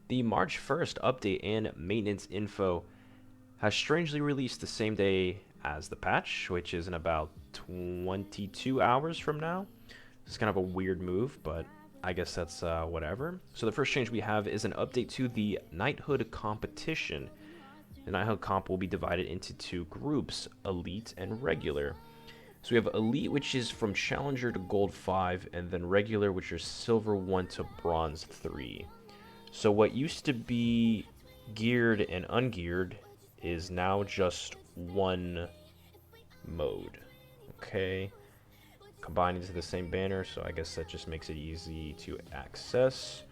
The March 1st update and maintenance info has strangely released the same day as the patch, which is in about 22 hours from now. It's kind of a weird move, but I guess that's whatever. So the first change we have is an update to the Knighthood competition. The Knighthood comp will be divided into two groups, Elite and Regular. So we have Elite, which is from Challenger to Gold 5, and then Regular, which is Silver 1 to Bronze 3. So what used to be geared and ungeared is now just one mode. Okay. Combined into the same banner, so I guess that just makes it easy to access.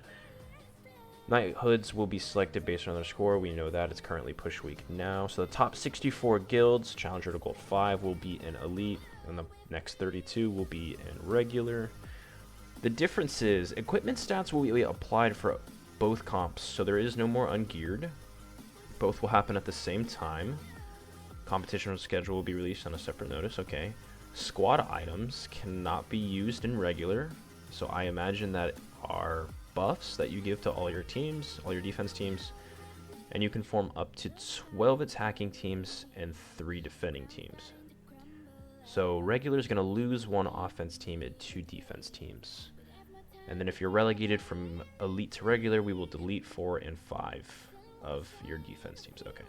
Knighthoods will be selected based on their score. We know that it's currently push week now. So the top 64 guilds, Challenger to Gold 5, will be in Elite, and the next 32 will be in Regular. The difference is equipment stats will be applied for both comps, so there is no more ungeared. Both will happen at the same time. Competition schedule will be released on a separate notice. Okay. Squad items cannot be used in Regular, so I imagine that are buffs that you give to all your teams, all your defense teams, and you can form up to 12 attacking teams and 3 defending teams. So Regular is going to lose 1 offense team and 2 defense teams. And then if you're relegated from Elite to Regular, we will delete 4 and 5 of your defense teams. Okay,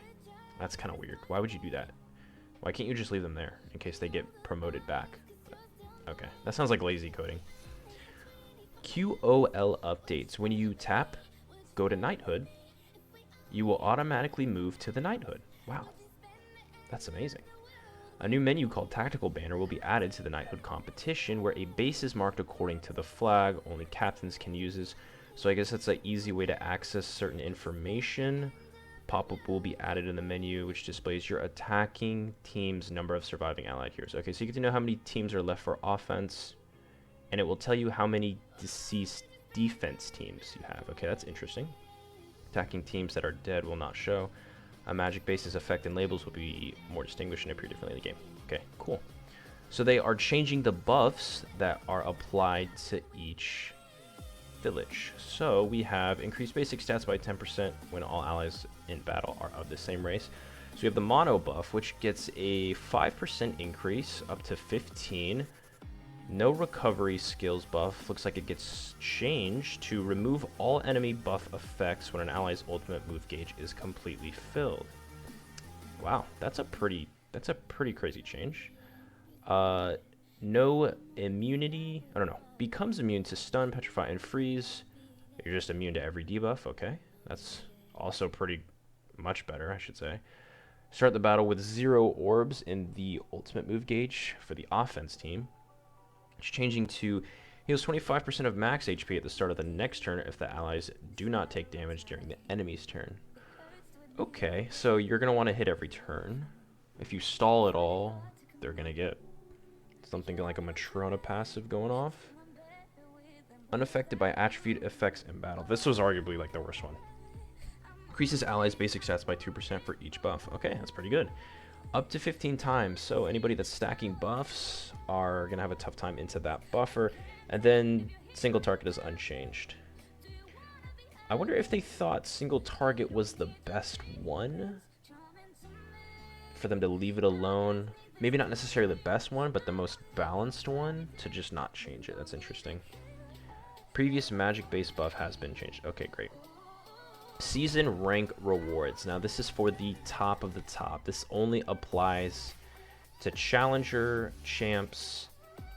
that's kind of weird. Why would you do that? Why can't you just leave them there in case they get promoted back? Okay, that sounds like lazy coding. QOL updates. When you tap, go to Knighthood, you will automatically move to the Knighthood. Wow, that's amazing. A new menu called Tactical Banner will be added to the Knighthood competition, where a base is marked according to the flag. Only captains can use this. So I guess that's an easy way to access certain information. Pop-up will be added in the menu, which displays your attacking team's number of surviving allied heroes. Okay, so you get to know how many teams are left for offense, and it will tell you how many deceased defense teams you have. Okay, that's interesting. Attacking teams that are dead will not show. A magic base's effect and labels will be more distinguished and appear differently in the game. Okay, cool. So they are changing the buffs that are applied to each village. So we have increased basic stats by 10% when all allies in battle are of the same race. So we have the mono buff, which gets a 5% increase up to 15. No recovery skills buff. Looks like it gets changed to remove all enemy buff effects when an ally's ultimate move gauge is completely filled. Wow, that's a pretty crazy change. No immunity. I don't know. Becomes immune to stun, petrify, and freeze. You're just immune to every debuff. Okay, that's also pretty much better, I should say. Start the battle with 0 orbs in the ultimate move gauge for the offense team. It's changing to heals 25% of max HP at the start of the next turn if the allies do not take damage during the enemy's turn. Okay, so you're going to want to hit every turn. If you stall at all, they're going to get something like a Matrona passive going off. Unaffected by attribute effects in battle. This was arguably like the worst one. Increases allies' basic stats by 2% for each buff. Okay, that's pretty good. Up to 15 times, so anybody that's stacking buffs are going to have a tough time into that buffer. And then single target is unchanged. I wonder if they thought single target was the best one for them to leave it alone. Maybe not necessarily the best one, but the most balanced one to just not change it. That's interesting. Previous magic base buff has been changed. Okay, great. Season rank rewards. Now this is for the top of the top. This only applies to Challenger, Champs,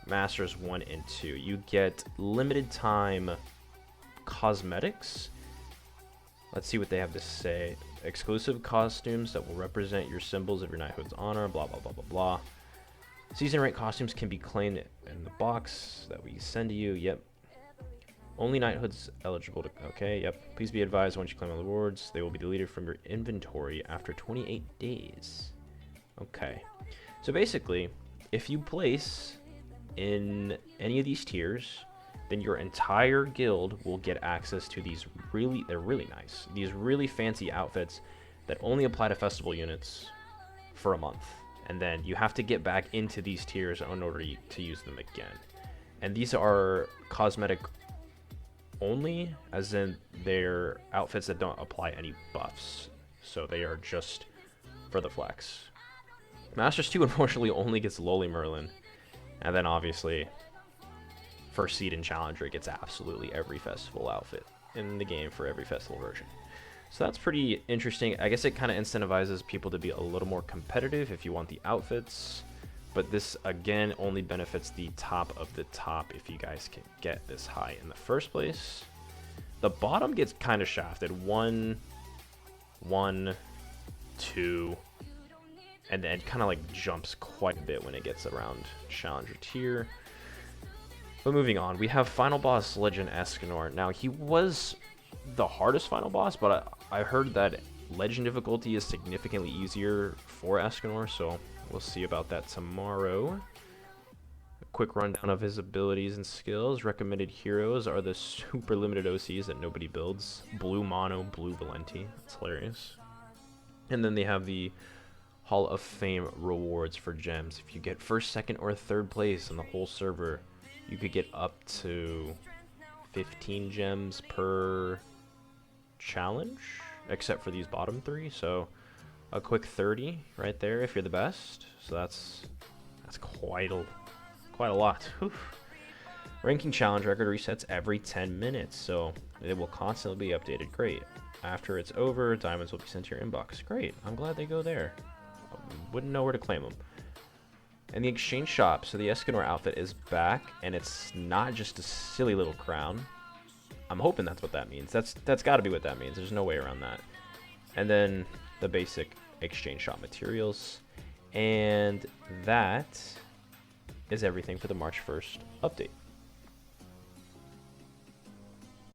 Masters 1 and 2. You get limited time cosmetics. Let's see what they have to say. Exclusive costumes that will represent your symbols of your Knighthood's honor, blah, blah, blah, blah, blah. Season rank costumes can be claimed in the box that we send to you. Yep. Only Knighthoods eligible to... Okay, yep. Please be advised, once you claim all the rewards, they will be deleted from your inventory after 28 days. Okay. So basically, if you place in any of these tiers, then your entire guild will get access to these they're really nice, these really fancy outfits that only apply to festival units for a month. And then you have to get back into these tiers in order to use them again. And these are cosmetic only, as in they're outfits that don't apply any buffs. So they are just for the flex. Masters 2 unfortunately only gets Lowly Merlin. And then obviously, First Seed and Challenger gets absolutely every festival outfit in the game for every festival version. So that's pretty interesting. I guess it kind of incentivizes people to be a little more competitive if you want the outfits. But this, again, only benefits the top of the top if you guys can get this high in the first place. The bottom gets kind of shafted. 1, 1, 2, and then kind of like jumps quite a bit when it gets around Challenger tier. But moving on, we have Final Boss Legend Escanor. Now, he was the hardest Final Boss, but I heard that Legend difficulty is significantly easier for Escanor, so we'll see about that tomorrow. A quick rundown of his abilities and skills. Recommended heroes are the super limited OCs that nobody builds. Blue Mono, Blue Valenti. That's hilarious. And then they have the Hall of Fame rewards for gems. If you get first, second, or third place in the whole server, you could get up to 15 gems per challenge, except for these bottom 3. So a quick 30 right there if you're the best. So that's quite a lot. Oof. Ranking challenge record resets every 10 minutes, so it will constantly be updated. Great. After it's over, diamonds will be sent to your inbox. Great. I'm glad they go there. Wouldn't know where to claim them. And the exchange shop. So the Escanor outfit is back, and it's not just a silly little crown. I'm hoping that's what that means. That's got to be what that means. There's no way around that. And then the basic exchange shop materials. And that is everything for the March 1st update.